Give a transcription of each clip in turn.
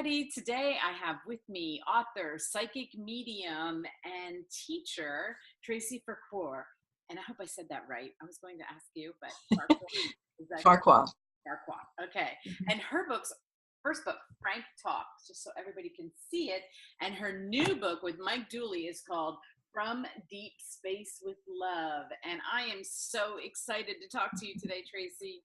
everybody. Today I have with me author, psychic medium, and teacher, Tracy Farquhar. And I hope I said that right. I was going to ask you, but Farquhar. Is that Farquhar. Farquhar. Okay. And her first book, Frank Talks, just so everybody can see it. And her new book with Mike Dooley is called From Deep Space with Love. And I am so excited to talk to you today, Tracy.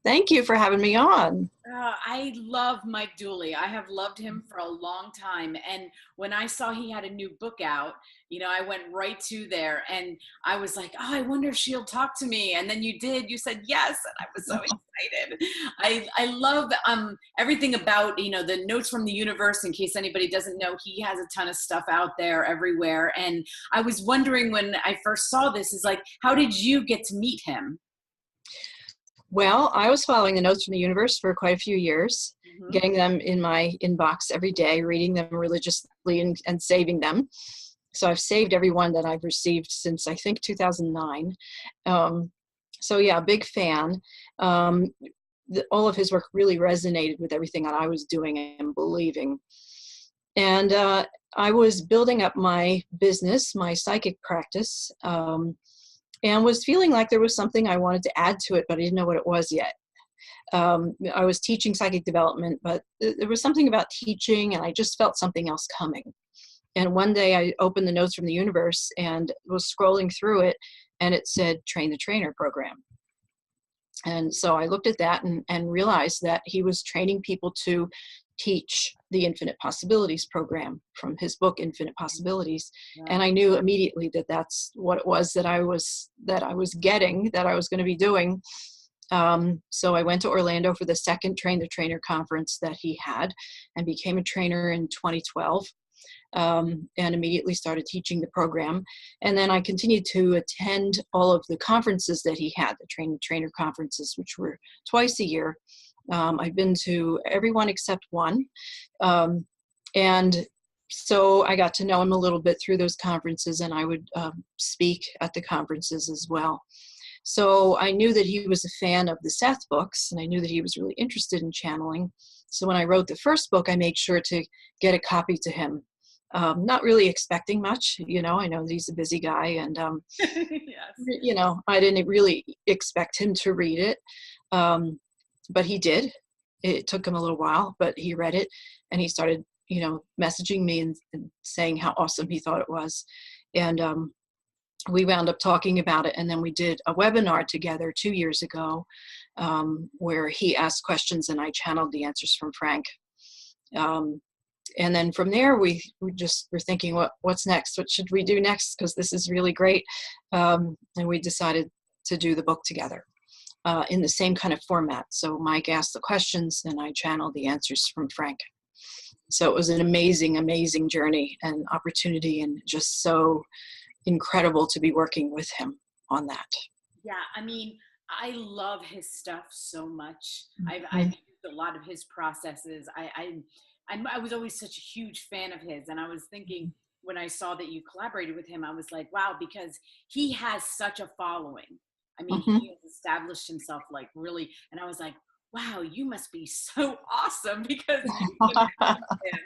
Thank you for having me on. I love Mike Dooley. I have loved him for a long time. And when I saw he had a new book out, I went right to there and I was like, oh, I wonder if she'll talk to me. And then you did. You said yes. And I was so excited. I love everything about, the notes from the universe. In case anybody doesn't know, he has a ton of stuff out there everywhere. And I was wondering when I first saw this, is like, how did you get to meet him? Well, I was following the notes from the universe for quite a few years, getting them in my inbox every day, reading them religiously and saving them. So I've saved every one that I've received since, I think, 2009. So yeah, big fan. All of his work really resonated with everything that I was doing and believing. And I was building up my business, my psychic practice, and was feeling like there was something I wanted to add to it, but I didn't know what it was yet. I was teaching psychic development, but there was something about teaching, and I just felt something else coming. And one day I opened the notes from the universe and was scrolling through it, and it said, Train the Trainer program. And so I looked at that and realized that he was training people to teach the Infinite Possibilities program from his book, Infinite Possibilities. Yeah. And I knew immediately that that's what it was that I was getting, that I was going to be doing. So I went to Orlando for the second Train the Trainer conference that he had and became a trainer in 2012. And immediately started teaching the program. And then I continued to attend all of the conferences that he had, the Train the Trainer conferences, which were twice a year. I've been to every one except one. And so I got to know him a little bit through those conferences, and I would speak at the conferences as well. So I knew that he was a fan of the Seth books, and I knew that he was really interested in channeling. So when I wrote the first book, I made sure to get a copy to him. Not really expecting much, I know that he's a busy guy, and, yes. I didn't really expect him to read it. But he did. It took him a little while, but he read it, and he started, messaging me and saying how awesome he thought it was. And we wound up talking about it, and then we did a webinar together 2 years ago where he asked questions and I channeled the answers from Frank. And then from there, we were thinking, what's next? What should we do next? Because this is really great. And we decided to do the book together. In the same kind of format. So Mike asked the questions and I channeled the answers from Frank. So it was an amazing, amazing journey and opportunity, and just so incredible to be working with him on that. Yeah, I love his stuff so much. I've used a lot of his processes. I was always such a huge fan of his, and I was thinking when I saw that you collaborated with him, I was like, wow, because he has such a following. He has established himself like really, and I was like, wow, you must be so awesome because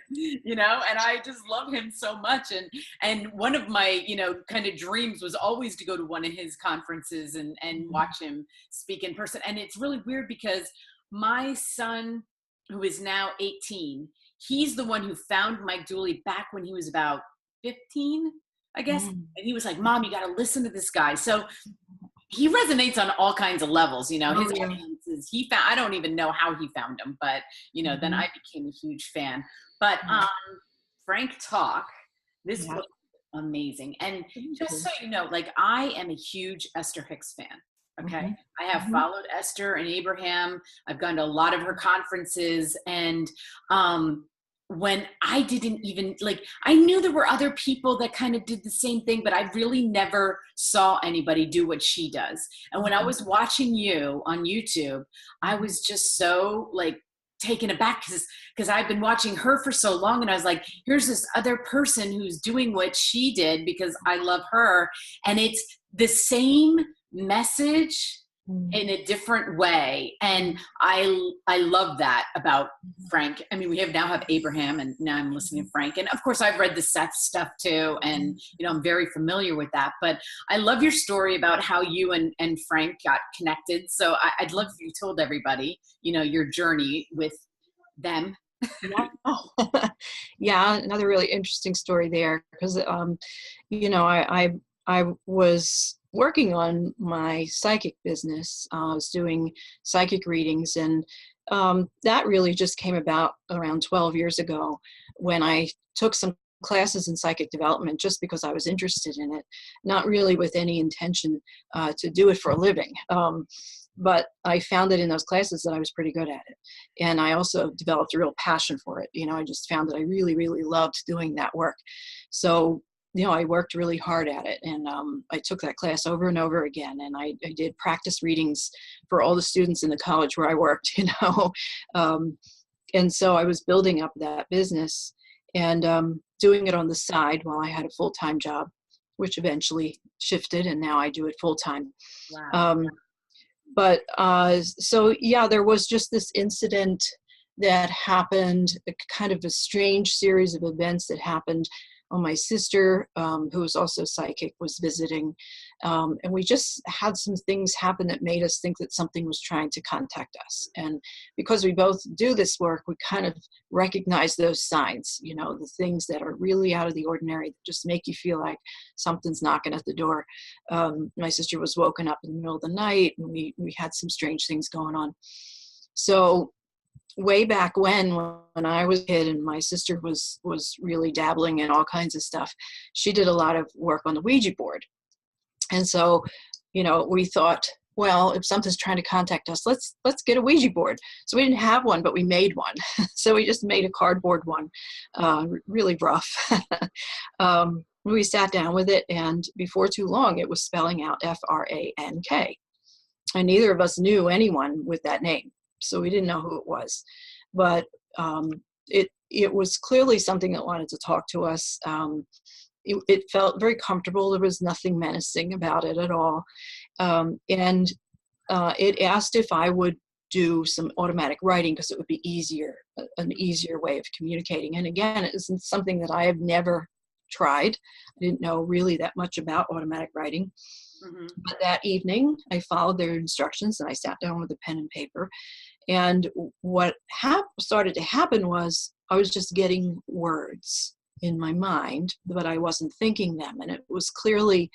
you him, and I just love him so much. And one of my, kind of dreams was always to go to one of his conferences and watch him speak in person. And it's really weird because my son, who is now 18, he's the one who found Mike Dooley back when he was about 15, I guess. And he was like, Mom, you got to listen to this guy. So he resonates on all kinds of levels, his audiences. I don't even know how he found him, but, then I became a huge fan. But Frank Talk, this book is amazing. And just so you know, I am a huge Esther Hicks fan. Okay. I have followed Esther and Abraham. I've gone to a lot of her conferences, and, when I didn't even I knew there were other people that kind of did the same thing, but I really never saw anybody do what she does. And when I was watching you on YouTube, I was just so taken aback because I've been watching her for so long, and I was like, here's this other person who's doing what she did because I love her. And it's the same message in a different way. And I love that about Frank. I mean, we now have Abraham, and now I'm listening to Frank. And of course I've read the Seth stuff too. And, I'm very familiar with that, but I love your story about how you and Frank got connected. So I'd love if you told everybody, your journey with them. Yeah. Yeah, another really interesting story there, because I was working on my psychic business. I was doing psychic readings, and that really just came about around 12 years ago when I took some classes in psychic development just because I was interested in it, not really with any intention to do it for a living. But I found that in those classes that I was pretty good at it. And I also developed a real passion for it. I just found that I really, really loved doing that work. So, I worked really hard at it, and I took that class over and over again. And I did practice readings for all the students in the college where I worked, and so I was building up that business and doing it on the side while I had a full-time job, which eventually shifted, and now I do it full-time. Wow. So yeah, there was just this incident that happened, a kind of a strange series of events that happened. My sister, who was also psychic, was visiting, and we just had some things happen that made us think that something was trying to contact us. And because we both do this work, we kind of recognize those signs, the things that are really out of the ordinary, that just make you feel like something's knocking at the door. My sister was woken up in the middle of the night, and we had some strange things going on. So way back when I was a kid and my sister was really dabbling in all kinds of stuff, she did a lot of work on the Ouija board. And so, we thought, well, if something's trying to contact us, let's get a Ouija board. So we didn't have one, but we made one. So we just made a cardboard one, really rough. We sat down with it, and before too long, it was spelling out Frank. And neither of us knew anyone with that name. So we didn't know who it was, but it was clearly something that wanted to talk to us. It felt very comfortable. There was nothing menacing about it at all. And it asked if I would do some automatic writing because it would be an easier way of communicating. And again, it isn't something that I have never tried. I didn't know really that much about automatic writing. Mm-hmm. But that evening, I followed their instructions and I sat down with a pen and paper. And what started to happen was I was just getting words in my mind, but I wasn't thinking them. And it was clearly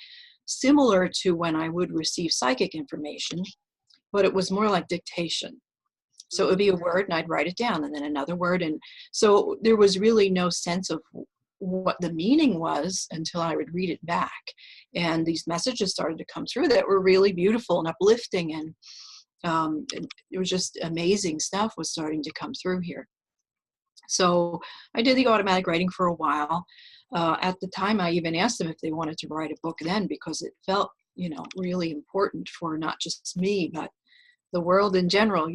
similar to when I would receive psychic information, but it was more like dictation. So it would be a word and I'd write it down, and then another word. And so there was really no sense of what the meaning was until I would read it back. And these messages started to come through that were really beautiful and uplifting. And it was just amazing stuff was starting to come through here. So I did the automatic writing for a while. At the time, I even asked them if they wanted to write a book then, because it felt, really important for not just me, but the world in general,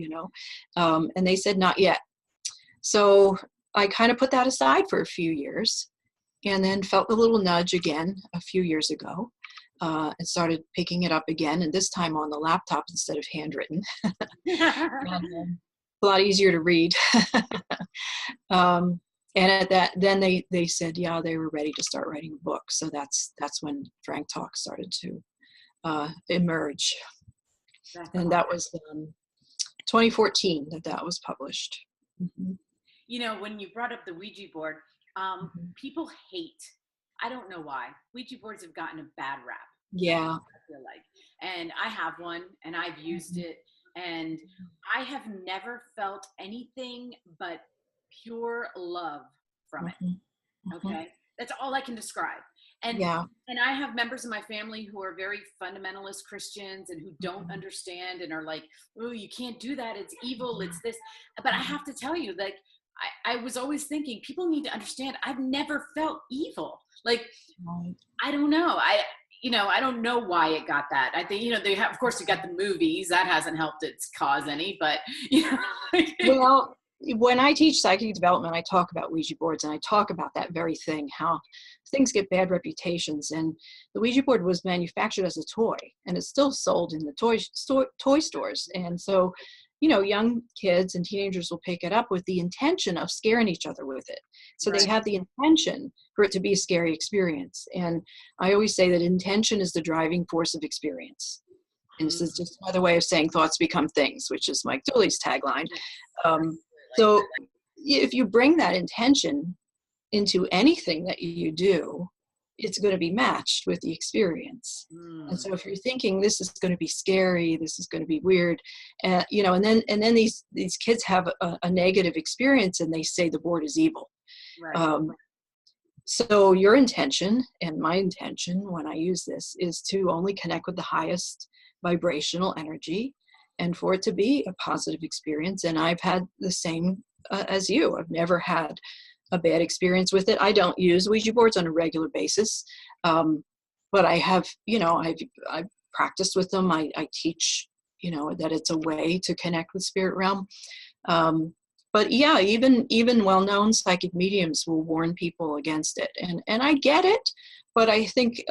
and they said not yet. So I kind of put that aside for a few years, and then felt a little nudge again a few years ago, and started picking it up again, and this time on the laptop instead of handwritten. And, a lot easier to read. And at that, then they said, yeah, they were ready to start writing a book. So that's when Frank Talk started to emerge. And that was 2014 that was published. Mm-hmm. When you brought up the Ouija board, people hate, I don't know why, Ouija boards have gotten a bad rap. Yeah. I feel like. And I have one, and I've used it, and I have never felt anything but pure love from it. Okay. That's all I can describe. And I have members of my family who are very fundamentalist Christians and who don't understand and are like, oh, you can't do that. It's evil. It's this. But I have to tell you, like, I was always thinking people need to understand I've never felt evil. Like, I don't know. I don't know why it got that. I think, they have, of course, you got the movies that hasn't helped its cause any, but, Well, when I teach psychic development, I talk about Ouija boards, and I talk about that very thing, how things get bad reputations. And the Ouija board was manufactured as a toy, and it's still sold in the toy stores. And so, young kids and teenagers will pick it up with the intention of scaring each other with it. So they have the intention for it to be a scary experience. And I always say that intention is the driving force of experience. And this is just another way of saying thoughts become things, which is Mike Dooley's tagline. So if you bring that intention into anything that you do, it's going to be matched with the experience. And so if you're thinking this is going to be scary, this is going to be weird, and then these kids have a negative experience and they say the board is evil. So your intention and my intention when I use this is to only connect with the highest vibrational energy, and for it to be a positive experience. And I've had the same as you. I've never had a bad experience with it. I don't use Ouija boards on a regular basis, but I have, I've practiced with them. I teach, that it's a way to connect with spirit realm. But yeah, even well-known psychic mediums will warn people against it, and I get it, but I think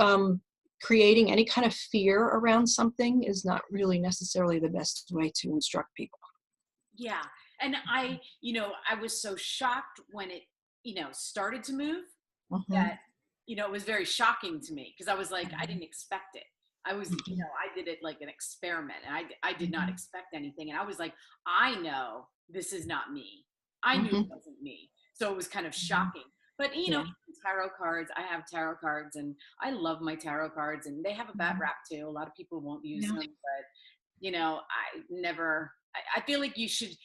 creating any kind of fear around something is not really necessarily the best way to instruct people. Yeah. And I was so shocked when it, started to move that, it was very shocking to me, because I was like, I didn't expect it. I was, I did it like an experiment, and I did not expect anything. And I was like, I know this is not me. I knew it wasn't me. So it was kind of shocking. But, tarot cards, I have tarot cards, and I love my tarot cards, and they have a bad rap too. A lot of people won't use them, but, I feel like you should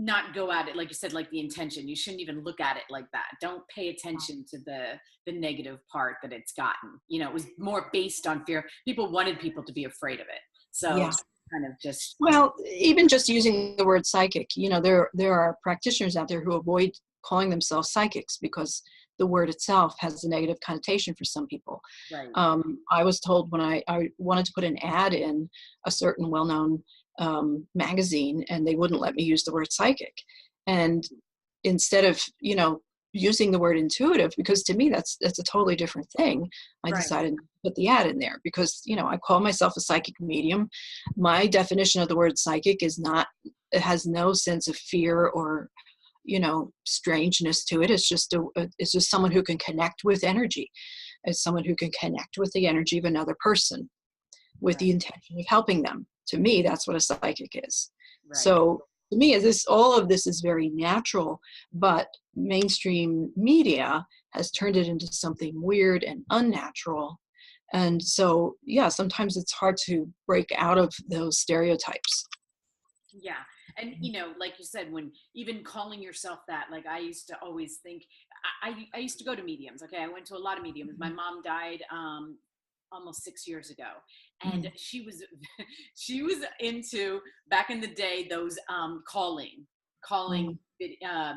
not go at it, like you said, like the intention. You shouldn't even look at it like that. Don't pay attention to the negative part that it's gotten. It was more based on fear. People wanted people to be afraid of it. So kind of just. Well, even just using the word psychic, there are practitioners out there who avoid calling themselves psychics because the word itself has a negative connotation for some people. Right. I was told when I wanted to put an ad in a certain well-known magazine, and they wouldn't let me use the word psychic. And instead of, using the word intuitive, because to me that's a totally different thing, I decided to put the ad in there because, I call myself a psychic medium. My definition of the word psychic it has no sense of fear or, strangeness to it. It's just someone who can connect with energy. It's someone who can connect with the energy of another person with the intention of helping them. To me, that's what a psychic is. So to me, all of this is very natural, but mainstream media has turned it into something weird and unnatural. And so, sometimes it's hard to break out of those stereotypes. Yeah. And, like you said, when even calling yourself that, like I used to always think, I used to go to mediums. Okay. I went to a lot of mediums. My mom died almost 6 years ago. And she was into, back in the day, those calling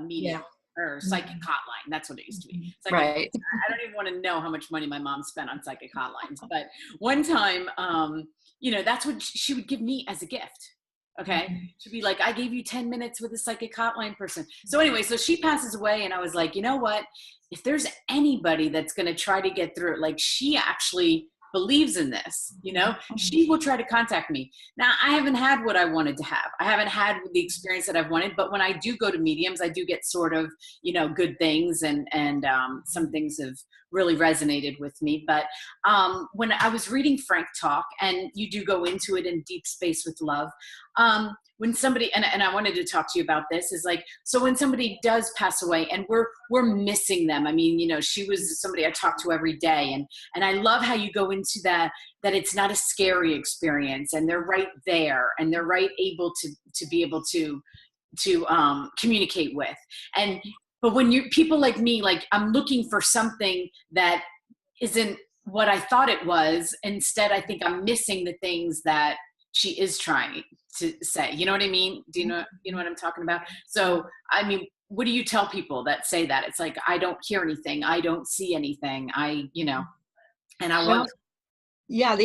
media or psychic hotline. That's what it used to be. I don't even want to know how much money my mom spent on psychic hotlines. But one time, that's what she would give me as a gift. Okay. She'd be like, I gave you 10 minutes with a psychic hotline person. So anyway, so she passes away, and I was like, you know what? If there's anybody that's going to try to get through it, like she actually believes in this, she will try to contact me. Now, I haven't had what I wanted to have. I haven't had the experience that I've wanted, but when I do go to mediums, I do get sort of, good things, and some things have really resonated with me. But when I was reading Frank Talk, and you do go into it in Deep Space with Love, when somebody, and I wanted to talk to you about this, is like, so when somebody does pass away and we're missing them. I mean, she was somebody I talked to every day, and I love how you go into that it's not a scary experience, and they're right there, and they're right able to be able to communicate with. But when people like me, like I'm looking for something that isn't what I thought it was, instead I think I'm missing the things that she is trying to say. You know what I mean? Do you know what I'm talking about? So, I mean, what do you tell people that say that? It's like, I don't hear anything. I don't see anything. And I want. Yeah.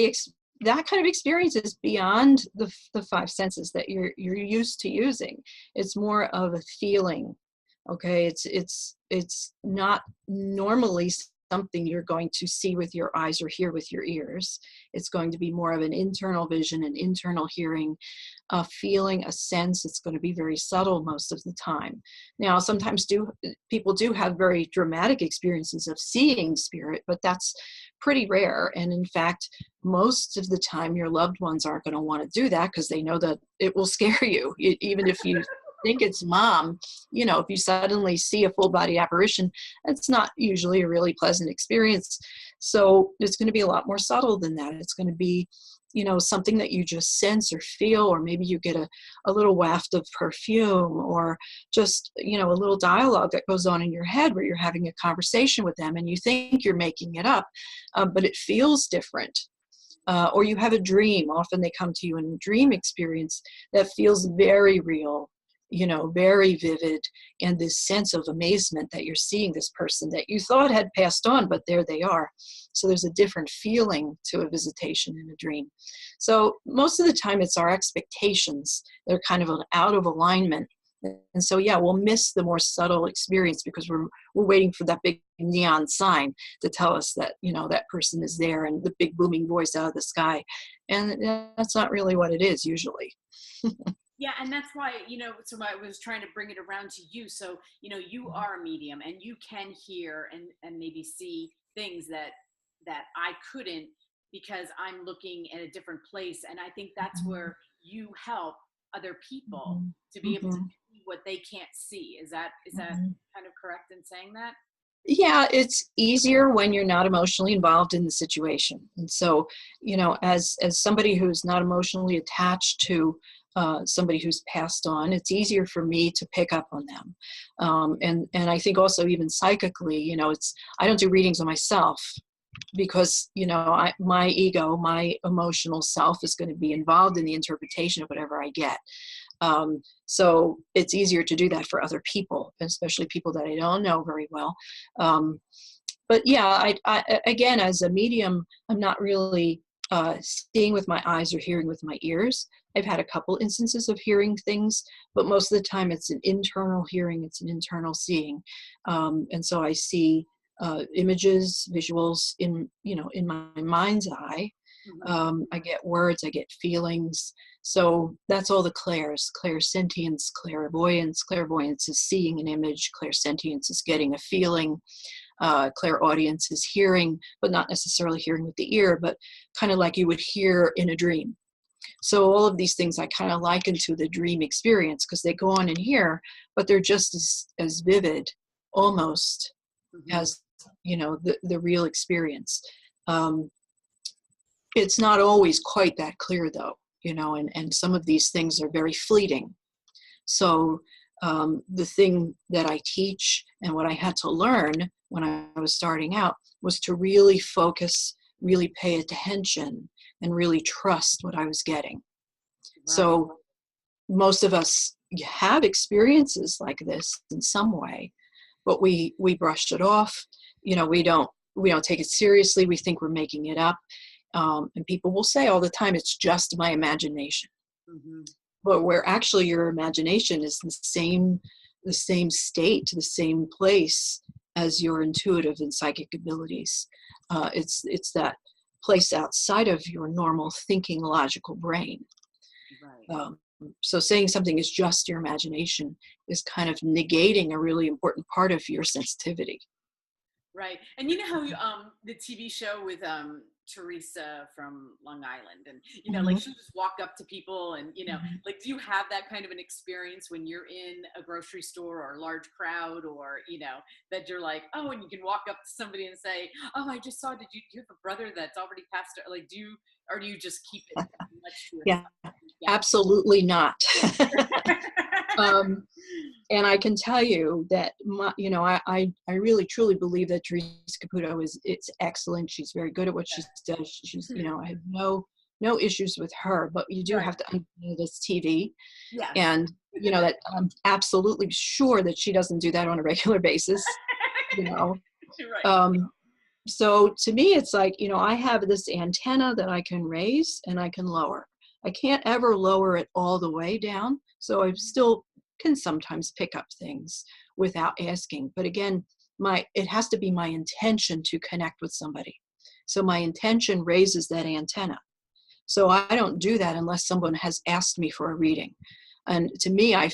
that kind of experience is beyond the five senses that you're used to using. It's more of a feeling. Okay, it's not normally something you're going to see with your eyes or hear with your ears. It's going to be more of an internal vision, an internal hearing, a feeling, a sense. It's going to be very subtle most of the time. Now, sometimes people do have very dramatic experiences of seeing spirit, but that's pretty rare. And in fact, most of the time, your loved ones aren't going to want to do that because they know that it will scare you, even if you think it's mom. If you suddenly see a full body apparition, it's not usually a really pleasant experience. So it's going to be a lot more subtle than that. It's going to be, something that you just sense or feel, or maybe you get a little waft of perfume, or just, a little dialogue that goes on in your head where you're having a conversation with them and you think you're making it up, but it feels different. Or you have a dream. Often they come to you in a dream experience that feels very real, very vivid, and this sense of amazement that you're seeing this person that you thought had passed on, but there they are. So there's a different feeling to a visitation in a dream. So most of the time it's our expectations that are kind of out of alignment. And so, we'll miss the more subtle experience because we're waiting for that big neon sign to tell us that, that person is there, and the big booming voice out of the sky. And that's not really what it is usually. Yeah, and that's why, so I was trying to bring it around to you. So, you are a medium and you can hear and maybe see things that I couldn't, because I'm looking at a different place. And I think that's where you help other people to be able to see what they can't see. Is that kind of correct in saying that? Yeah, it's easier when you're not emotionally involved in the situation. And so, as somebody who's not emotionally attached to somebody who's passed on, it's easier for me to pick up on them. And I think also even psychically, I don't do readings on myself because, my ego, my emotional self is going to be involved in the interpretation of whatever I get. So it's easier to do that for other people, especially people that I don't know very well. But yeah, I again, as a medium, I'm not really seeing with my eyes or hearing with my ears. I've had a couple instances of hearing things, but most of the time it's an internal hearing, it's an internal seeing. And so I see images, visuals in my mind's eye. I get words, I get feelings. So that's all the clairs: clairsentience, clairvoyance. Clairvoyance is seeing an image. Clairsentience is getting a feeling. Clairaudience is hearing, but not necessarily hearing with the ear, but kind of like you would hear in a dream. So all of these things I kind of liken to the dream experience because they go on in here, but they're just as vivid almost as, the real experience. It's not always quite that clear though, and some of these things are very fleeting. So the thing that I teach and what I had to learn when I was starting out was to really focus, really pay attention, and really trust what I was getting. Right. So most of us have experiences like this in some way, but we brush it off. We don't take it seriously. We think we're making it up. And people will say all the time, it's just my imagination. But where actually your imagination is the same state, the same place as your intuitive and psychic abilities. It's that place outside of your normal thinking, logical brain. Right. So saying something is just your imagination is kind of negating a really important part of your sensitivity. Right. And you know how the TV show with Teresa from Long Island, and like she'll just walk up to people and like, do you have that kind of an experience when you're in a grocery store or a large crowd, or that you're like, oh, and you can walk up to somebody and say, oh, I just saw, do you have a brother that's already passed, like do you just keep it much to yourself? Yeah, absolutely not. And I can tell you that, I really truly believe that Teresa Caputo it's excellent. She's very good at what she does. She's, I have no issues with her, but you do have to understand this TV. Yes. And, that I'm absolutely sure that she doesn't do that on a regular basis, Right. So to me, it's like, I have this antenna that I can raise and I can lower. I can't ever lower it all the way down. So I still can sometimes pick up things without asking. But again, it has to be my intention to connect with somebody. So my intention raises that antenna. So I don't do that unless someone has asked me for a reading. And to me, I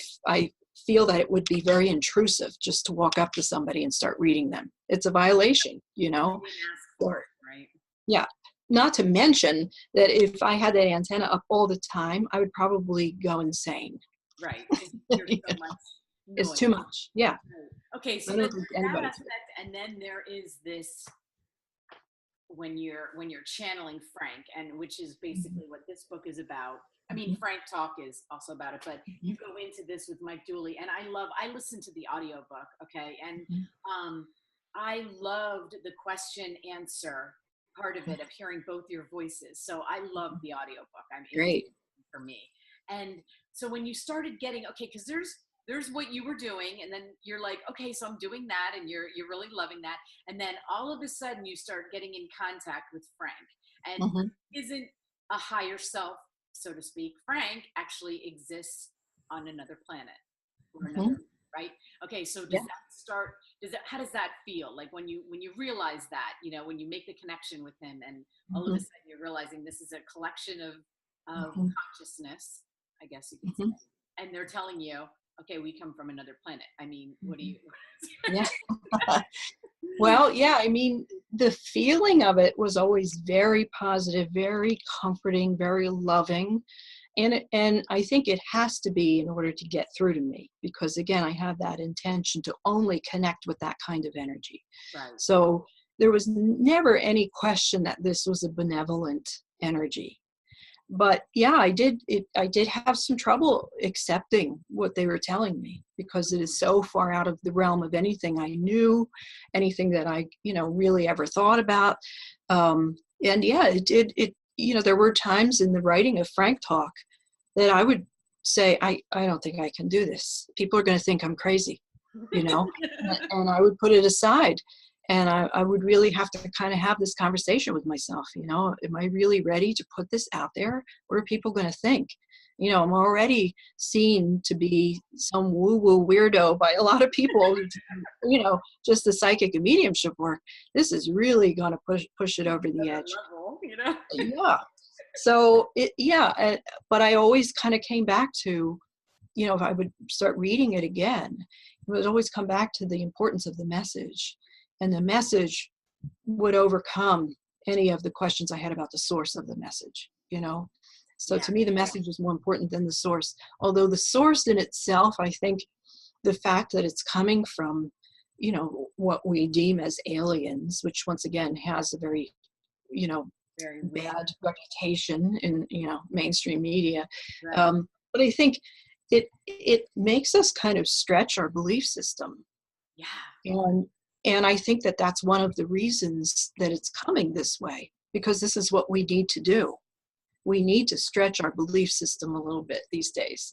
feel that it would be very intrusive just to walk up to somebody and start reading them. It's a violation, You didn't ask for it, right? Yeah. Not to mention that if I had that antenna up all the time, I would probably go insane. Right. There's so much noise. It's too much. Yeah. Okay, so I don't there's think that anybody aspect, and then there is this when you're channeling Frank, and which is basically what this book is about. I mean, Frank Talk is also about it, but you go into this with Mike Dooley, and I listened to the audiobook, okay, and I loved the question answer part of it, of hearing both your voices. So I love the audiobook. It was Great. for me. And so when you started getting, okay, because there's what you were doing, and then you're like, okay, so I'm doing that, and you're really loving that, and then all of a sudden you start getting in contact with Frank, and isn't a higher self, so to speak. Frank actually exists on another planet or another, right? Okay, so how does that feel? Like when you realize that, when you make the connection with him, and all of a sudden you're realizing this is a collection of consciousness, I guess you could say, and they're telling you, okay, we come from another planet. I mean, what do you? Yeah. Well, yeah, I mean, the feeling of it was always very positive, very comforting, very loving. And I think it has to be in order to get through to me, because again, I have that intention to only connect with that kind of energy. Right. So there was never any question that this was a benevolent energy. But yeah, I did have some trouble accepting what they were telling me, because it is so far out of the realm of anything I knew, anything that I, really ever thought about. And yeah, there were times in the writing of Frank Talk that I would say, I don't think I can do this. People are going to think I'm crazy, and I would put it aside. And I would really have to kind of have this conversation with myself, am I really ready to put this out there? What are people going to think? I'm already seen to be some woo-woo weirdo by a lot of people, just the psychic and mediumship work. This is really going to push it over the edge. Level, Yeah. So, but I always kind of came back to, if I would start reading it again, it would always come back to the importance of the message. And the message would overcome any of the questions I had about the source of the message, So to me, the message is more important than the source. Although the source in itself, I think the fact that it's coming from, what we deem as aliens, which once again has a very, very bad reputation in, mainstream media. Right. But I think it makes us kind of stretch our belief system. Yeah. And I think that that's one of the reasons that it's coming this way, because this is what we need to do. We need to stretch our belief system a little bit these days.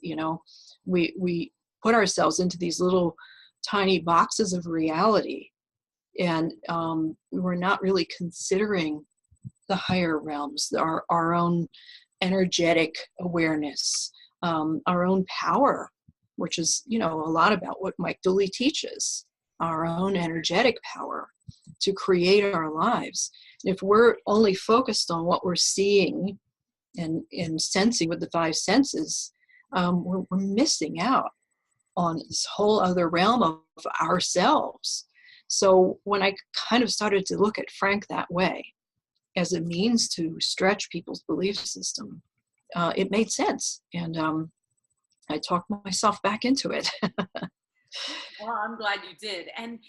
We put ourselves into these little tiny boxes of reality, and we're not really considering the higher realms, our own energetic awareness, our own power, which is, a lot about what Mike Dooley teaches. Our own energetic power to create our lives. If we're only focused on what we're seeing and sensing with the five senses, we're missing out on this whole other realm of ourselves. So when I kind of started to look at Frank that way, as a means to stretch people's belief system, it made sense. And I talked myself back into it. Well, I'm glad you did. And,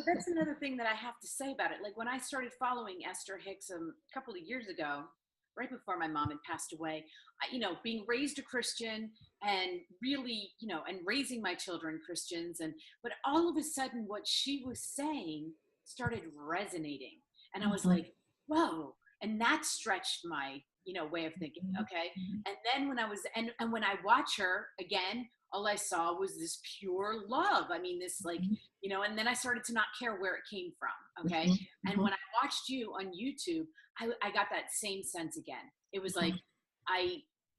that's another thing that I have to say about it. Like when I started following Esther Hicks a couple of years ago, right before my mom had passed away, being raised a Christian and really, and raising my children Christians. But all of a sudden what she was saying started resonating. And I was like, whoa. And that stretched my, way of thinking. Okay. And then when I was, and when I watch her again, all I saw was this pure love. I mean, this and then I started to not care where it came from. Okay. And when I watched you on YouTube, I got that same sense again. It was like,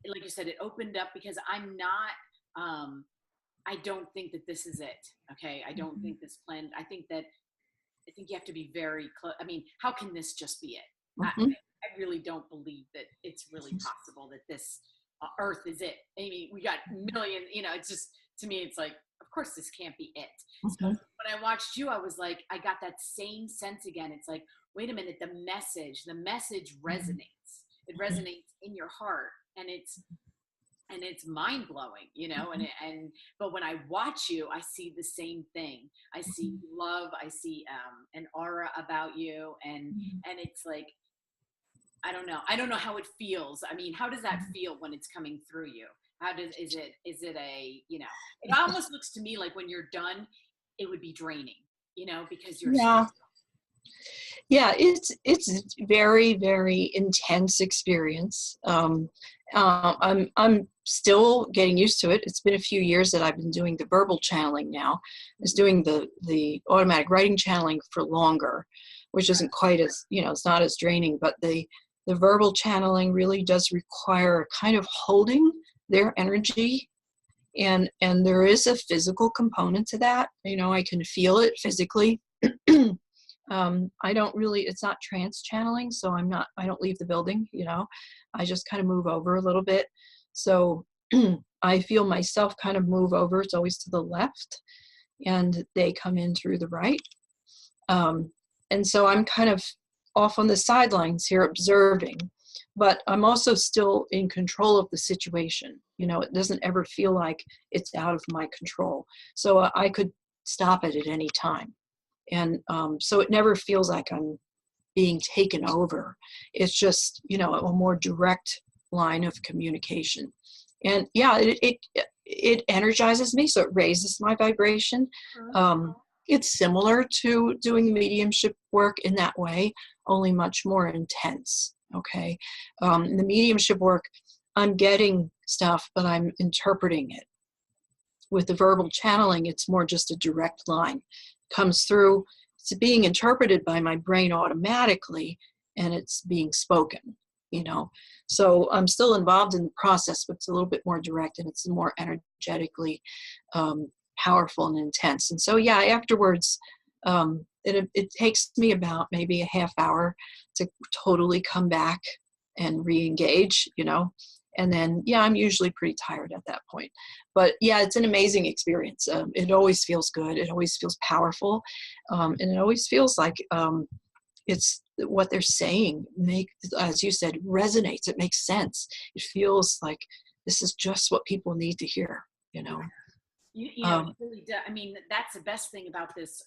like you said, it opened up because I'm not, I don't think that this is it. Okay. I don't think this plan, I think you have to be very close. I mean, how can this just be it? I really don't believe that it's really possible that this Earth is it. I mean, we got millions, it's just, to me, it's like, of course this can't be it. So when I watched you, I was like, I got that same sense again. It's like, wait a minute, the message resonates. It resonates in your heart, and it's mind blowing, but when I watch you, I see the same thing. I see love. I see an aura about you, and it's like, I don't know how it feels. I mean, how does that feel when it's coming through you? Is it a, it almost looks to me like when you're done, it would be draining, because you're yeah, it's very, very intense experience. I'm still getting used to it. It's been a few years that I've been doing the verbal channeling now. I was doing the automatic writing channeling for longer, which isn't quite as, it's not as draining, but the verbal channeling really does require kind of holding their energy. And there is a physical component to that. I can feel it physically. I don't really, it's not trance channeling, so I don't leave the building, I just kind of move over a little bit. So I feel myself kind of move over. It's always to the left, and they come in through the right. And so I'm kind of off on the sidelines here observing, but I'm also still in control of the situation. It doesn't ever feel like it's out of my control. So I could stop it at any time. And so it never feels like I'm being taken over. It's just, a more direct line of communication. And yeah, it energizes me, so it raises my vibration. It's similar to doing the mediumship work in that way, only much more intense. Okay. The mediumship work, I'm getting stuff, but I'm interpreting it. With the verbal channeling, it's more just a direct line. Comes through, it's being interpreted by my brain automatically, and it's being spoken, So I'm still involved in the process, but it's a little bit more direct, and it's more energetically powerful and intense. And so, yeah, afterwards, it takes me about maybe a half hour to totally come back and re-engage, And then, yeah, I'm usually pretty tired at that point. But yeah, it's an amazing experience. It always feels good. It always feels powerful. And it always feels like it's what they're saying, as you said, resonates. It makes sense. It feels like this is just what people need to hear, You it really does. I mean, that's the best thing about this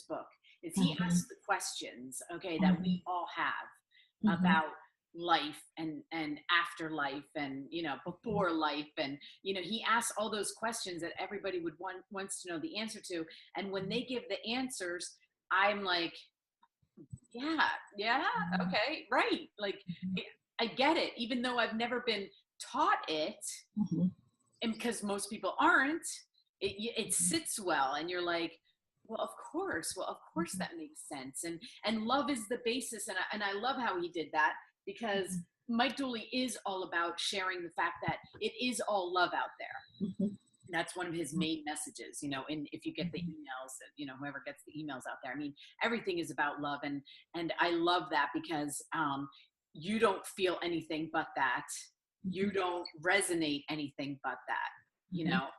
book is he asks the questions, okay, that we all have about life and afterlife and before life, and he asks all those questions that everybody wants to know the answer to, and when they give the answers, I'm like, yeah, okay, right, like I get it, even though I've never been taught it, and because most people aren't, it sits well, and you're like, well, of course that makes sense, and love is the basis, and I love how he did that, because Mike Dooley is all about sharing the fact that it is all love out there. That's one of his main messages, and if you get the emails, whoever gets the emails out there, I mean, everything is about love, and I love that, because you don't feel anything but that. You don't resonate anything but that,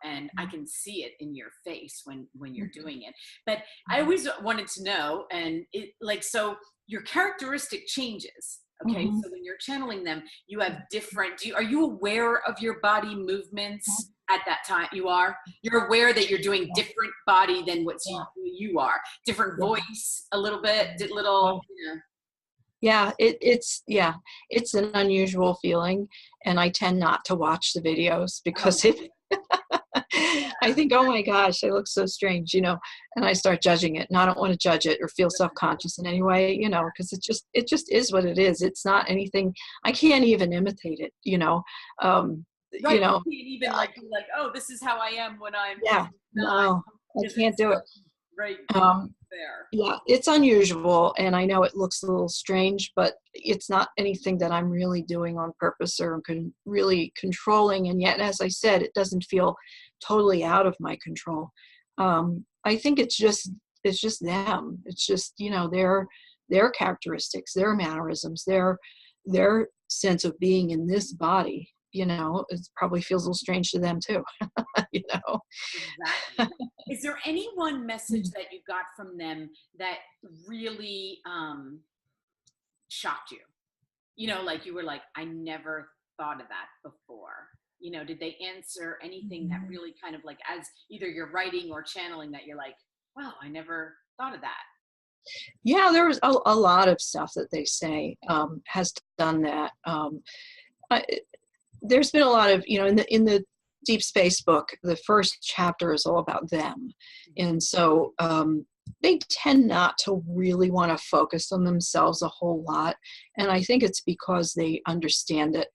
and I can see it in your face when you're doing it. But I always wanted to know, and so your characteristic changes. Okay, so when you're channeling them, you have different, are you aware of your body movements at that time? You're aware that you're doing different body than what you are, different voice, a little bit, Yeah, it's an unusual feeling, and I tend not to watch the videos because I think, oh my gosh, I look so strange, and I start judging it, and I don't want to judge it or feel self-conscious in any way, because it just is what it is. It's not anything. I can't even imitate it, Right, you can't even be like, oh, this is how I am when I'm. Yeah, no, I can't do it. Right. there. Yeah, it's unusual, and I know it looks a little strange, but it's not anything that I'm really doing on purpose or really controlling. And yet, as I said, it doesn't feel totally out of my control. I think it's just them. It's just, their characteristics, their mannerisms, their sense of being in this body. It probably feels a little strange to them too. Exactly. Is there any one message that you got from them that really shocked you? Like you were like, I never thought of that before. Did they answer anything that really kind of like, as either you're writing or channeling, that you're like, wow, I never thought of that? Yeah, there was a lot of stuff that they say has done that. There's been a lot of, in the Deep Space book, the first chapter is all about them. And so they tend not to really want to focus on themselves a whole lot. And I think it's because they understand that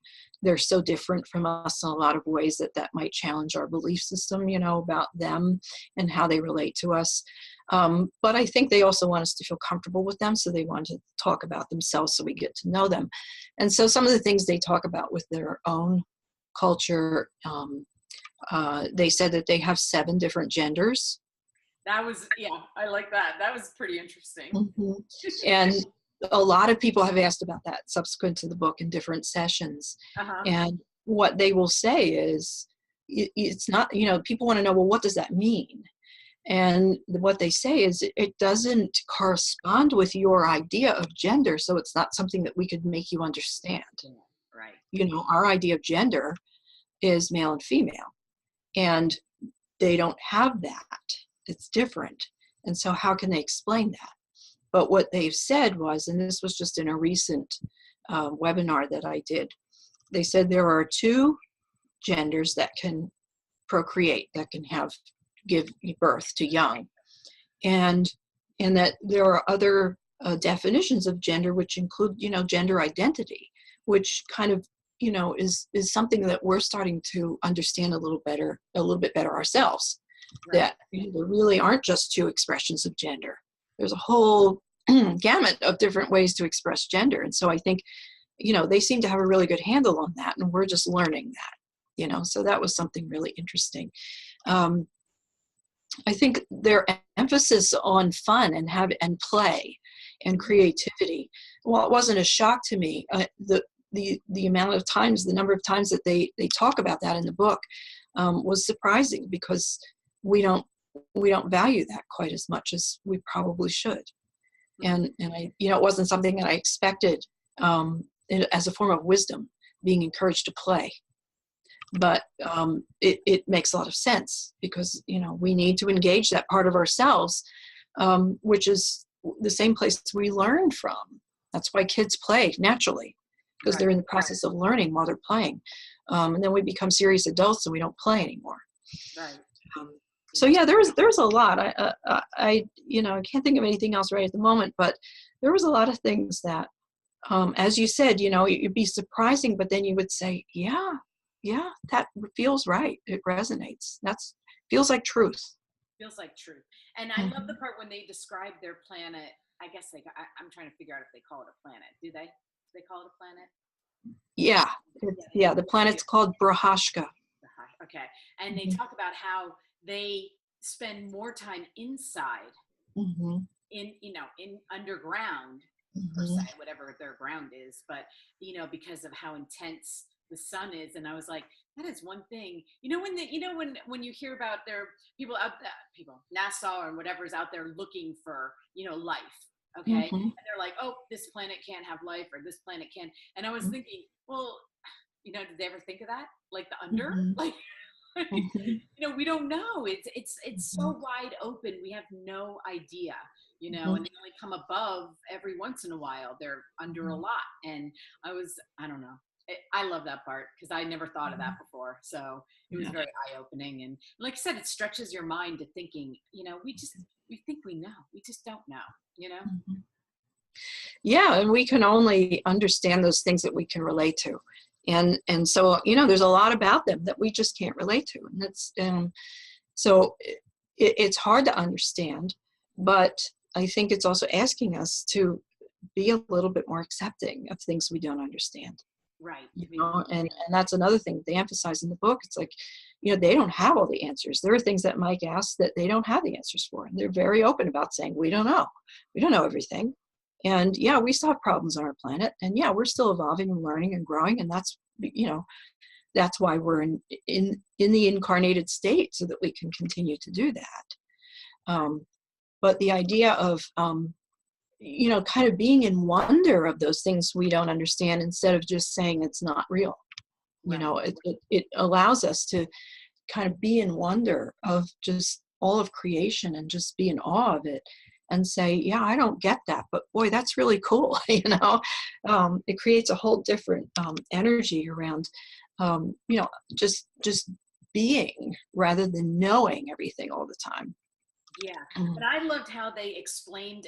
they're so different from us in a lot of ways that might challenge our belief system, about them and how they relate to us. But I think they also want us to feel comfortable with them. So they want to talk about themselves so we get to know them. And so some of the things they talk about with their own culture, they said that they have 7 different genders. That was, yeah, I like that. That was pretty interesting. Mm-hmm. And a lot of people have asked about that subsequent to the book in different sessions. Uh-huh. And what they will say is, it's not, people want to know, well, what does that mean? And what they say is it doesn't correspond with your idea of gender, so it's not something that we could make you understand. Right. Our idea of gender is male and female, and they don't have that. It's different. And so how can they explain that? But what they've said was, and this was just in a recent webinar that I did, they said there are 2 genders that can procreate, that can give birth to young, and that there are other definitions of gender which include gender identity, which kind of is something that we're starting to understand a little bit better ourselves. Right. That there really aren't just 2 expressions of gender. There's a whole gamut of different ways to express gender. And so I think they seem to have a really good handle on that, and we're just learning that. So that was something really interesting. I think their emphasis on fun and play and creativity, well, it wasn't a shock to me. The amount of times, the number of times that they talk about that in the book was surprising, because we don't value that quite as much as we probably should. And I, it wasn't something that I expected as a form of wisdom, being encouraged to play. But it makes a lot of sense, because we need to engage that part of ourselves, which is the same place we learn from. That's why kids play naturally, because right. They're in the process of learning while they're playing, and then we become serious adults and we don't play anymore. Right. So yeah, there's a lot. I can't think of anything else right at the moment, but there was a lot of things that, as you said, it'd be surprising, but then you would say, yeah, that feels right. It resonates. Feels like truth. Feels like truth. And I love the part when they describe their planet. I guess I'm trying to figure out if they call it a planet. Do they? Do they call it a planet? Yeah. The planet's called Brahashka. Okay. And they talk about how they spend more time inside, in underground, per se, whatever their ground is, but because of how intense the sun is. And I was like, that is one thing, when you hear about their people NASA or whatever's out there looking for life, okay, and they're like, oh, this planet can't have life, or this planet can. And I was thinking, well, did they ever think of that, like the under, like we don't know. It's so wide open. We have no idea, and they only come above every once in a while. They're under a lot. And I don't know. I love that part, because I never thought of that before. So it was very eye-opening. And like I said, it stretches your mind to thinking, we think we know. We just don't know, Yeah, and we can only understand those things that we can relate to. And so, there's a lot about them that we just can't relate to. And that's, so it's hard to understand, but I think it's also asking us to be a little bit more accepting of things we don't understand. Right. You know, and that's another thing they emphasize in the book. It's like, you know, they don't have all the answers. There are things that Mike asks that they don't have the answers for. And they're very open about saying, we don't know. We don't know everything. And yeah, we still have problems on our planet. And yeah, we're still evolving and learning and growing. And that's, you know, that's why we're in the incarnated state, so that we can continue to do that. But the idea of, you know, kind of being in wonder of those things we don't understand, instead of just saying it's not real. You know, it allows us to kind of be in wonder of just all of creation and just be in awe of it and say, yeah, I don't get that, but boy, that's really cool. You know, it creates a whole different energy around, you know, just being rather than knowing everything all the time. Yeah. But I loved how they explained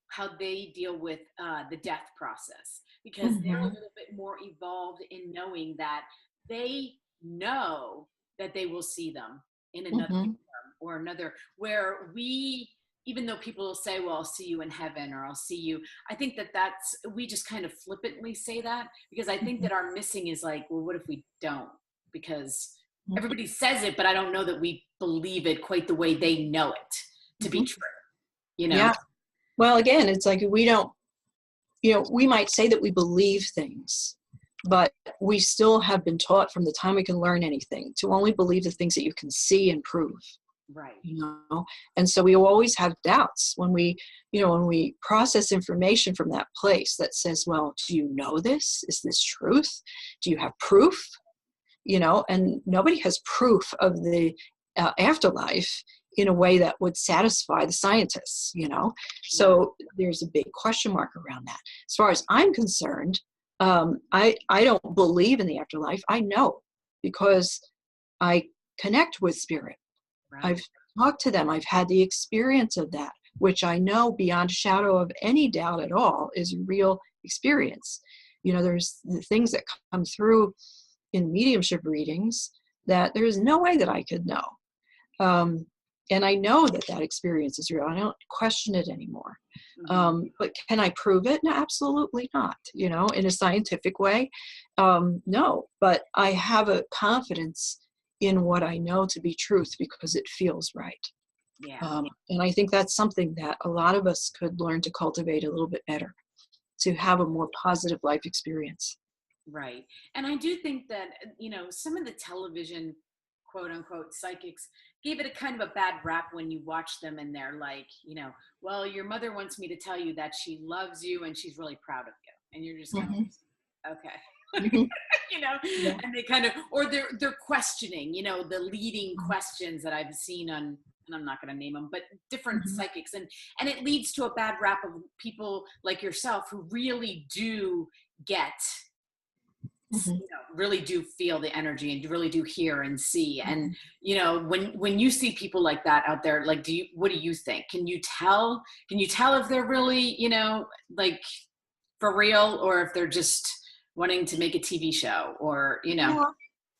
how they deal with the death process, because they're a little bit more evolved in knowing that they know that they will see them in another form or another, where we, even though people will say, well, I'll see you in heaven, or I'll see you, I think that's, we just kind of flippantly say that, because I think that our missing is like, well, what if we don't? Because everybody says it, but I don't know that we believe it quite the way they know it to be true, you know? Yeah. Well, again, it's like, we don't, you know, we might say that we believe things, but we still have been taught from the time we can learn anything to only believe the things that you can see and prove. Right. You know, and so we always have doubts when we, you know, when we process information from that place that says, well, do you know this? Is this truth? Do you have proof? You know, and nobody has proof of the afterlife in a way that would satisfy the scientists, you know. So there's a big question mark around that. As far as I'm concerned, I don't believe in the afterlife. I know, because I connect with spirit. Right. I've talked to them. I've had the experience of that, which I know beyond a shadow of any doubt at all is a real experience. You know, there's the things that come through in mediumship readings that there is no way that I could know. And I know that that experience is real. I don't question it anymore. But can I prove it? No, absolutely not. You know, in a scientific way, no. But I have a confidence in what I know to be truth because it feels right. Yeah. And I think that's something that a lot of us could learn to cultivate a little bit better, to have a more positive life experience. Right. And I do think that, you know, some of the television, quote unquote, psychics gave it a kind of a bad rap when you watch them and they're like, you know, well, your mother wants me to tell you that she loves you and she's really proud of you. And you're just kind of, okay. You know, and they kind of, or they're questioning, you know, the leading questions that I've seen on, and I'm not going to name them, but different psychics. And it leads to a bad rap of people like yourself who really do get, you know, really do feel the energy and really do hear and see. And, you know, when you see people like that out there, like, what do you think? Can you tell if they're really, you know, like for real, or if they're just wanting to make a TV show, or, you know? Yeah,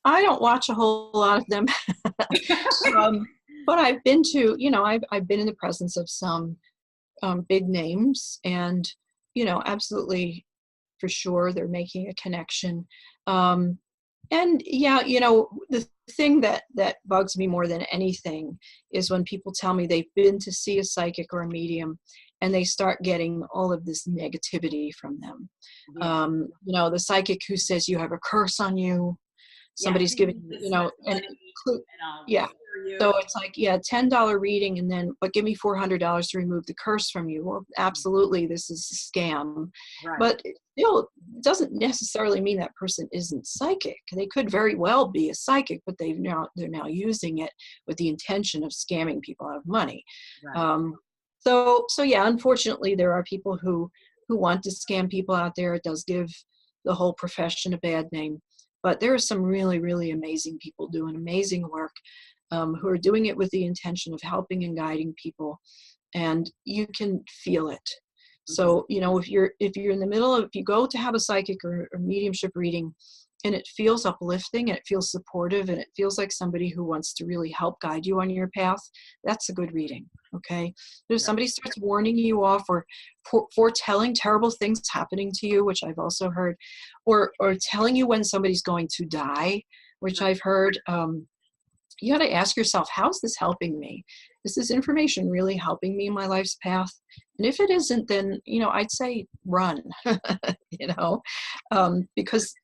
I don't watch a whole lot of them. But I've been to, you know, I've been in the presence of some big names, and, you know, absolutely, for sure, they're making a connection. And yeah, you know, the thing that bugs me more than anything is when people tell me they've been to see a psychic or a medium and they start getting all of this negativity from them. You know, the psychic who says you have a curse on you, somebody's giving, you know, and yeah. So it's like, yeah, $10 reading, and then, but give me $400 to remove the curse from you. Well, absolutely, this is a scam. Right. But it still doesn't necessarily mean that person isn't psychic. They could very well be a psychic, but they're now using it with the intention of scamming people out of money. Right. So yeah, unfortunately, there are people who want to scam people out there. It does give the whole profession a bad name. But there are some really, really amazing people doing amazing work, who are doing it with the intention of helping and guiding people, and you can feel it. So, you know, if you're in the middle of, if you go to have a psychic or mediumship reading and it feels uplifting, and it feels supportive, and it feels like somebody who wants to really help guide you on your path, that's a good reading. Okay. If somebody starts warning you off or foretelling terrible things happening to you, which I've also heard, or telling you when somebody's going to die, which I've heard, you got to ask yourself, how's this helping me? Is this information really helping me in my life's path? And if it isn't, then, I'd say run, because,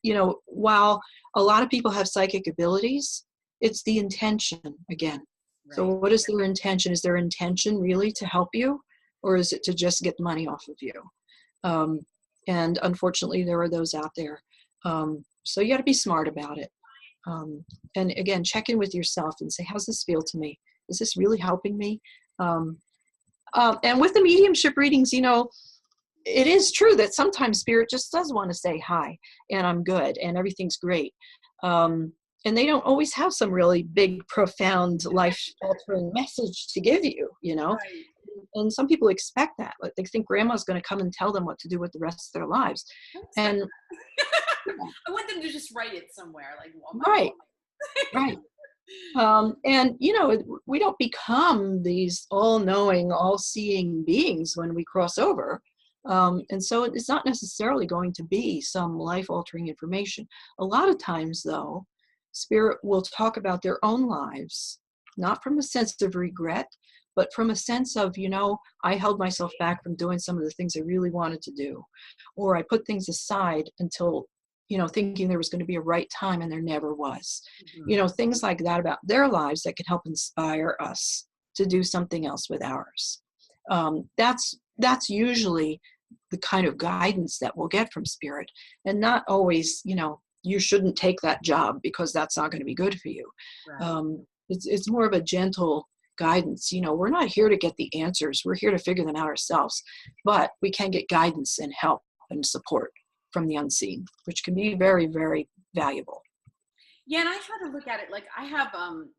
while a lot of people have psychic abilities, it's the intention again. Right. So what is their intention? Is their intention really to help you, or is it to just get money off of you? And unfortunately, there are those out there. So you got to be smart about it. And again, check in with yourself and say, how's this feel to me? Is this really helping me? And with the mediumship readings, it is true that sometimes spirit just does want to say hi, and I'm good, and everything's great. And they don't always have some really big, profound, life-altering message to give you, Right. And some people expect that. Like they think grandma's going to come and tell them what to do with the rest of their lives. And I want them to just write it somewhere, like right. Right. And we don't become these all-knowing, all-seeing beings when we cross over. And so it's not necessarily going to be some life-altering information. A lot of times, though, spirit will talk about their own lives, not from a sense of regret, but from a sense of, I held myself back from doing some of the things I really wanted to do, or I put things aside until, thinking there was going to be a right time, and there never was. Mm-hmm. Things like that about their lives that can help inspire us to do something else with ours. That's usually the kind of guidance that we'll get from spirit, and not always, you shouldn't take that job because that's not going to be good for you. Right. It's more of a gentle guidance. We're not here to get the answers. We're here to figure them out ourselves, but we can get guidance and help and support from the unseen, which can be very, very valuable. Yeah, and I try to look at it like I have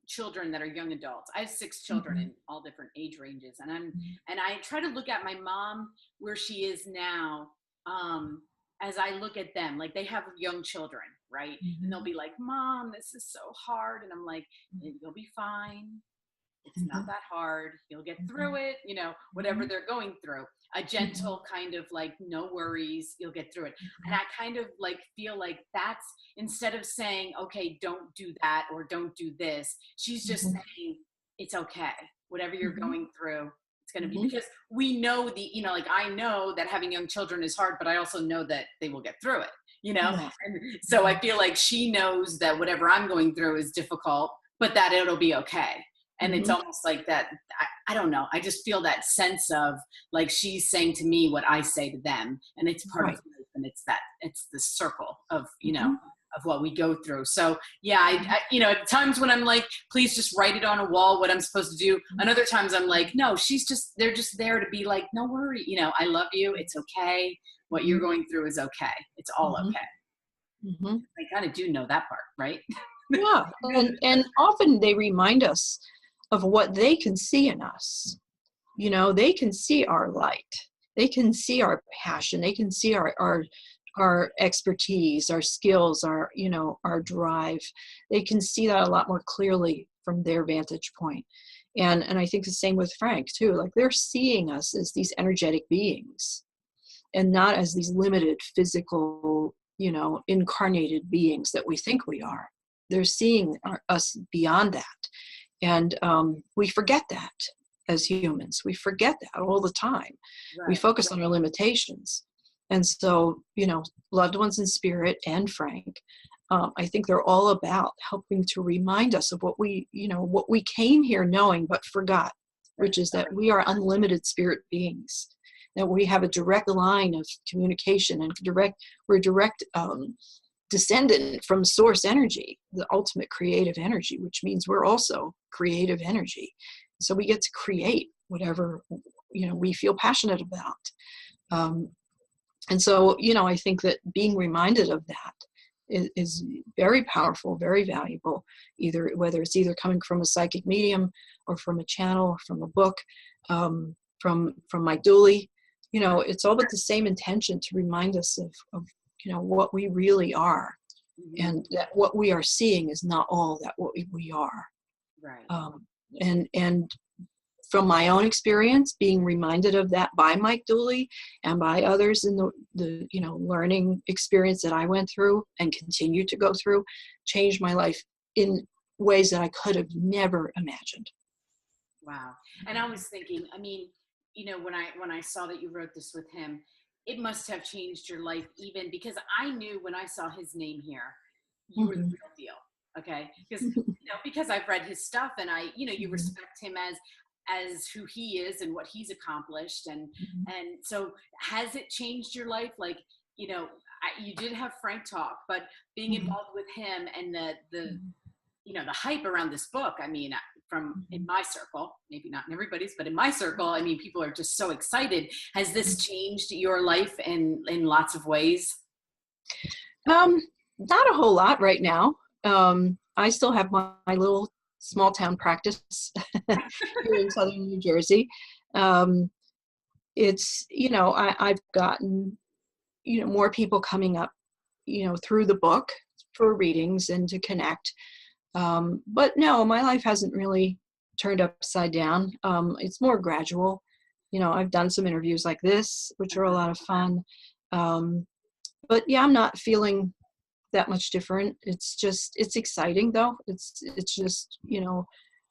children that are young adults. I have 6 children mm-hmm. in all different age ranges, and I try to look at my mom where she is now. As I look at them, like they have young children, right? Mm-hmm. And they'll be like, "Mom, this is so hard," and I'm like, "You'll be fine. It's mm-hmm. not that hard. You'll get through it. Whatever mm-hmm. they're going through." A gentle kind of like, no worries, you'll get through it. And I kind of like feel like that's, instead of saying, okay, don't do that or don't do this, she's just saying, it's okay. Whatever you're going through, it's going to be, because we know like I know that having young children is hard, but I also know that they will get through it, And so I feel like she knows that whatever I'm going through is difficult, but that it'll be okay. And it's almost like that, I don't know. I just feel that sense of like she's saying to me what I say to them. And it's part of life, and it's the circle of, of what we go through. So yeah, I at times when I'm like, please just write it on a wall, what I'm supposed to do. And other times I'm like, no, they're just there to be like, no worry. I love you. It's okay. What you're going through is okay. It's all okay. Mm-hmm. I kind of do know that part, right? Yeah. And often they remind us of what they can see in us. They can see our light. They can see our passion. They can see our expertise, our skills, our drive. They can see that a lot more clearly from their vantage point. And I think the same with Frank too. Like they're seeing us as these energetic beings and not as these limited physical, incarnated beings that we think we are. They're seeing us beyond that. And we forget that as humans. We forget that all the time. Right. We focus on our limitations. And so, loved ones in spirit and Frank, I think they're all about helping to remind us of what we came here knowing but forgot, which is that we are unlimited spirit beings, that we have a direct line of communication and we're direct descendant from source energy, the ultimate creative energy, which means we're also creative energy. So we get to create whatever, we feel passionate about. And so, I think that being reminded of that is very powerful, very valuable, whether it's either coming from a psychic medium or from a channel or from a book, from Mike Dooley. It's all but the same intention to remind us of what we really are. and that what we are seeing is not all that what we are. Right. And from my own experience, being reminded of that by Mike Dooley and by others in the learning experience that I went through and continue to go through, changed my life in ways that I could have never imagined. Wow. And I was thinking, I mean, when I saw that you wrote this with him, it must have changed your life, even because I knew when I saw his name here, you were the real deal. Okay. Because I've read his stuff, and you respect him as who he is and what he's accomplished. And so has it changed your life? Like, you did have Frank talk, but being involved with him and the hype around this book, I mean, from in my circle, maybe not in everybody's, but in my circle, I mean, people are just so excited. Has this changed your life in lots of ways? Not a whole lot right now. I still have my little small town practice here in southern New Jersey. It's, I've gotten, more people coming up, through the book for readings and to connect. But no, my life hasn't really turned upside down. It's more gradual. I've done some interviews like this, which are a lot of fun. But yeah, I'm not feeling that much different. It's exciting though. It's just,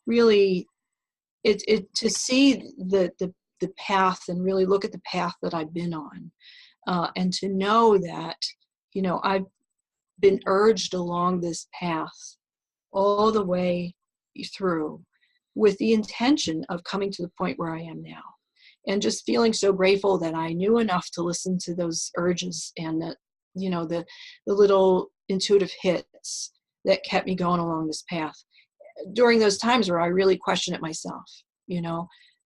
really to see the path and really look at the path that I've been on. And to know that, I've been urged along this path all the way through with the intention of coming to the point where I am now, and just feeling so grateful that I knew enough to listen to those urges and that, the little intuitive hits that kept me going along this path during those times where I really questioned it myself.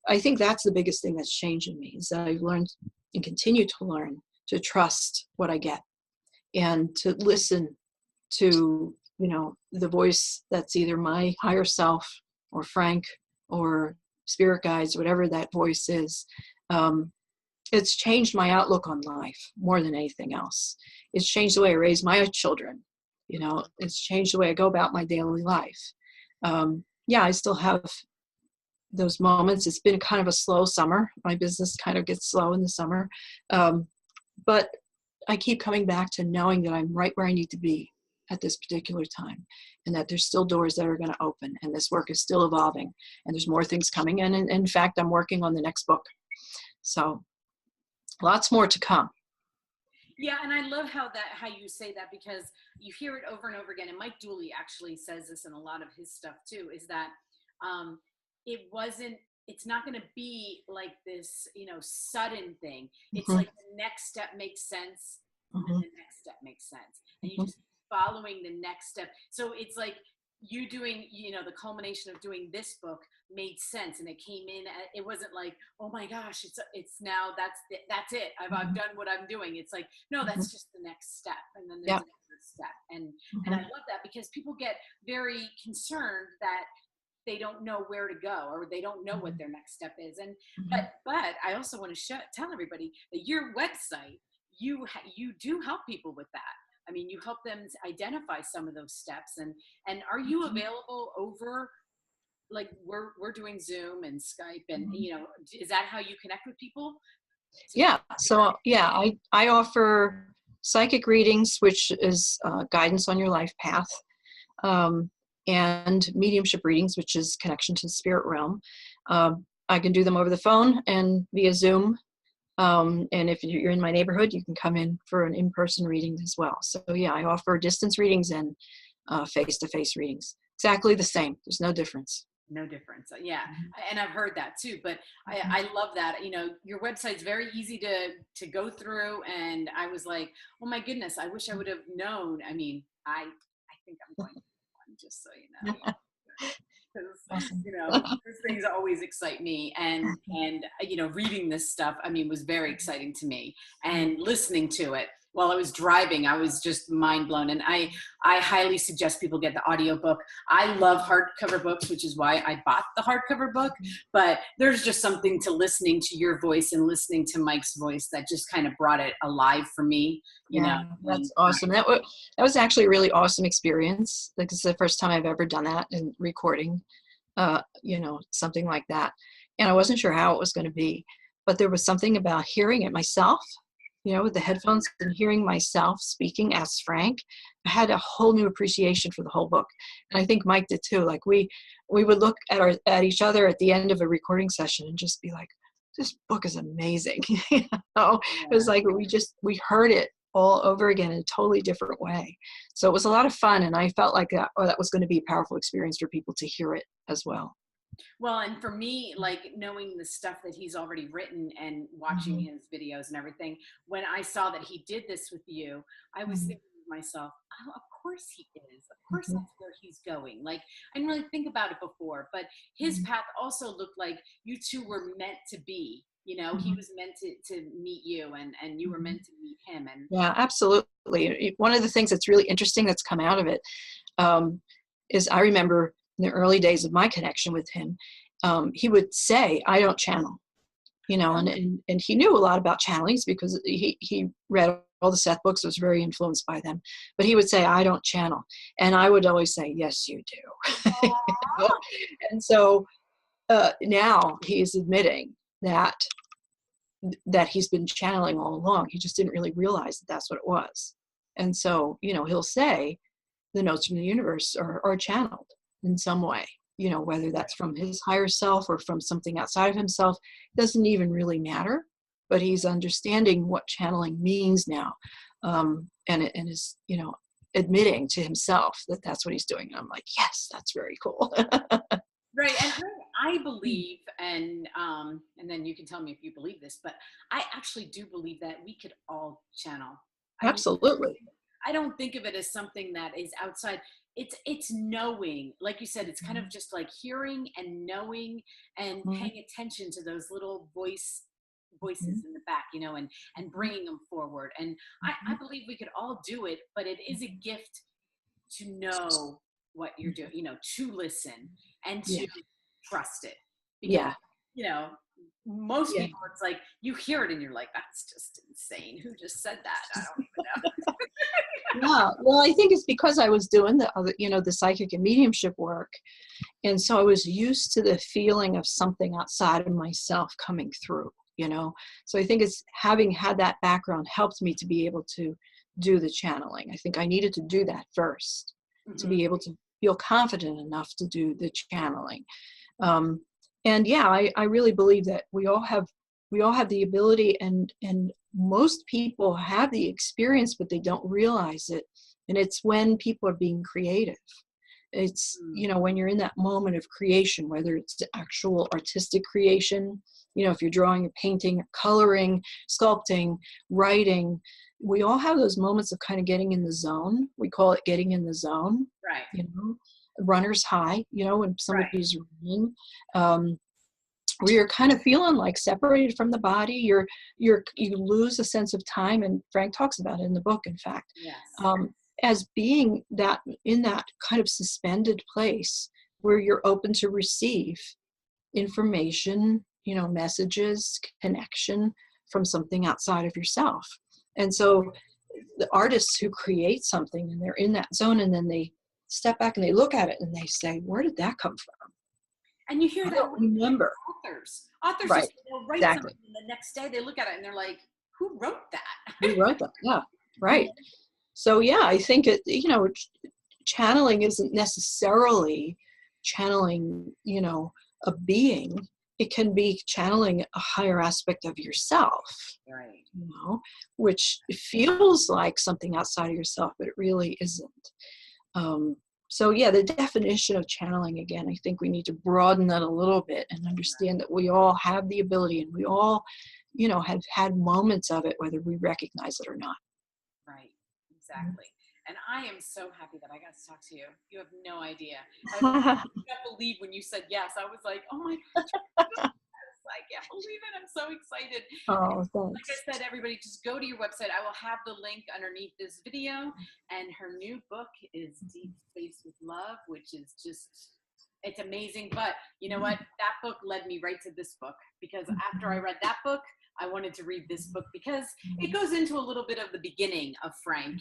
I think that's the biggest thing that's changed in me, is that I've learned and continue to learn to trust what I get and to listen to, the voice that's either my higher self or Frank or spirit guides, whatever that voice is. It's changed my outlook on life more than anything else. It's changed the way I raise my children. It's changed the way I go about my daily life. Yeah, I still have those moments. It's been kind of a slow summer. My business kind of gets slow in the summer. But I keep coming back to knowing that I'm right where I need to be at this particular time, and that there's still doors that are going to open, and this work is still evolving, and there's more things coming. And in fact, I'm working on the next book. So lots more to come. Yeah, and I love how you say that, because you hear it over and over again. And Mike Dooley actually says this in a lot of his stuff too, is that it's not going to be like this, sudden thing. It's like the next step makes sense, and the next step makes sense, and you just following the next step. So it's like you doing, the culmination of doing this book made sense, and it came in. It wasn't like, oh my gosh, it's now that's it. I've done what I'm doing. It's like, no, that's just the next step, and then there's another step, and I love that, because people get very concerned that they don't know where to go, or they don't know what their next step is. And but I also want to tell everybody that your website, you do help people with that. I mean, you help them identify some of those steps. And are you available over, like, we're doing Zoom and Skype, and is that how you connect with people? Yeah. So yeah, I offer psychic readings, which is guidance on your life path, and mediumship readings, which is connection to the spirit realm. I can do them over the phone and via Zoom. And if you're in my neighborhood, you can come in for an in-person reading as well. So yeah, I offer distance readings and face-to-face readings. Exactly the same. There's no difference. No difference. Yeah. And I've heard that too, but I love that. Your website's very easy to go through. And I was like, oh my goodness, I wish I would have known. I mean, I think I'm going to one, just so you know. Because Awesome. Those things always excite me, and reading this stuff, I mean, was very exciting to me, and listening to it while I was driving. I was just mind blown. And I highly suggest people get the audiobook. I love hardcover books, which is why I bought the hardcover book. But there's just something to listening to your voice and listening to Mike's voice that just kind of brought it alive for me, you know. That's awesome. That was actually a really awesome experience. Like, it's the first time I've ever done that in recording, you know, something like that. And I wasn't sure how it was going to be, but there was something about hearing it myself, you know, with the headphones and hearing myself speaking as Frank. I had a whole new appreciation for the whole book. And I think Mike did too. Like, we would look at each other at the end of a recording session and just be like, this book is amazing. You know, it was like we heard it all over again in a totally different way. So it was a lot of fun. And I felt like that was going to be a powerful experience for people to hear it as well. Well, and for me, like, knowing the stuff that he's already written and watching his videos and everything, when I saw that he did this with you, I was thinking to myself, oh, of course he is. Of course that's where he's going. Like, I didn't really think about it before, but his path also looked like you two were meant to be. You know, he was meant to meet you, and you were meant to meet him. And yeah, absolutely. One of the things that's really interesting that's come out of it is, I remember in the early days of my connection with him, he would say, I don't channel, you know, and he knew a lot about channelings because he read all the Seth books, was very influenced by them, but he would say, I don't channel. And I would always say, yes, you do. You know? And so now he's admitting that he's been channeling all along. He just didn't really realize that that's what it was. And so, you know, he'll say the notes from the universe are channeled in some way, you know, whether that's from his higher self or from something outside of himself, doesn't even really matter, but he's understanding what channeling means now. And is, you know, admitting to himself that that's what he's doing. And I'm like, yes, that's very cool. right. And I believe, and then you can tell me if you believe this, but I actually do believe that we could all channel. Absolutely. I don't think of it as something that is outside. It's knowing, like you said, it's kind of just like hearing and knowing and paying attention to those little voices in the back, you know, and bringing them forward. And I believe we could all do it, but it is a gift to know what you're doing, you know, to listen and to trust it. Because, you know, most people, it's like you hear it and you're like, that's just insane. Who just said that? I don't even know. Yeah, well, I think it's because I was doing the psychic and mediumship work, and so I was used to the feeling of something outside of myself coming through, you know. So I think it's having had that background helped me to be able to do the channeling. I think I needed to do that first to be able to feel confident enough to do the channeling. And yeah, I really believe that we all have the ability, and most people have the experience, but they don't realize it. And it's when people are being creative. It's, you know, when you're in that moment of creation, whether it's actual artistic creation, you know, if you're drawing or painting or coloring, sculpting, writing, we all have those moments of kind of getting in the zone. We call it getting in the zone. Right. You know, runner's high, you know, when somebody's running. Where you're kind of feeling like separated from the body, you lose a sense of time, and Frank talks about it in the book, in fact, as being that in that kind of suspended place where you're open to receive information, you know, messages, connection from something outside of yourself. And so the artists who create something and they're in that zone, and then they step back and they look at it and they say, where did that come from? And you hear I that don't remember. Authors Right. just, they'll write Exactly. something, and the next day they look at it and they're like, who wrote that? Who wrote that? Yeah, right. So yeah, I think it, you know, channeling isn't necessarily channeling, you know, a being. It can be channeling a higher aspect of yourself, Right. you know, which feels like something outside of yourself, but it really isn't. So yeah, the definition of channeling, again, I think we need to broaden that a little bit and understand that we all have the ability, and we all, you know, have had moments of it, whether we recognize it or not. Right. Exactly. And I am so happy that I got to talk to you. You have no idea. I can't believe when you said yes. I was like, oh my gosh. I was like, can't believe it. I'm so excited. Oh, Like thanks. I said, everybody, just go to your website. I will have the link underneath this video. And her new book is Deep Space with Love, which is just, it's amazing. But you know what? That book led me right to this book, because after I read that book, I wanted to read this book because it goes into a little bit of the beginning of Frank.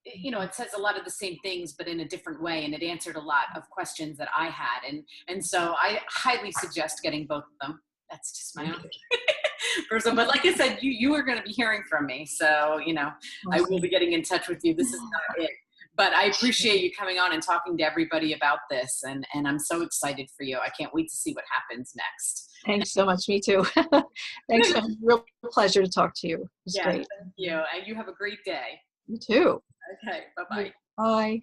You know, it says a lot of the same things, but in a different way. And it answered a lot of questions that I had. And so I highly suggest getting both of them. That's just my own person. But like I said, you are going to be hearing from me. So, you know, I will be getting in touch with you. This is not it. But I appreciate you coming on and talking to everybody about this. And I'm so excited for you. I can't wait to see what happens next. Thanks so much. Me too. Thanks. So much. Real pleasure to talk to you. It's great. Thank you. And you have a great day. You too. Okay. Bye-bye. Bye.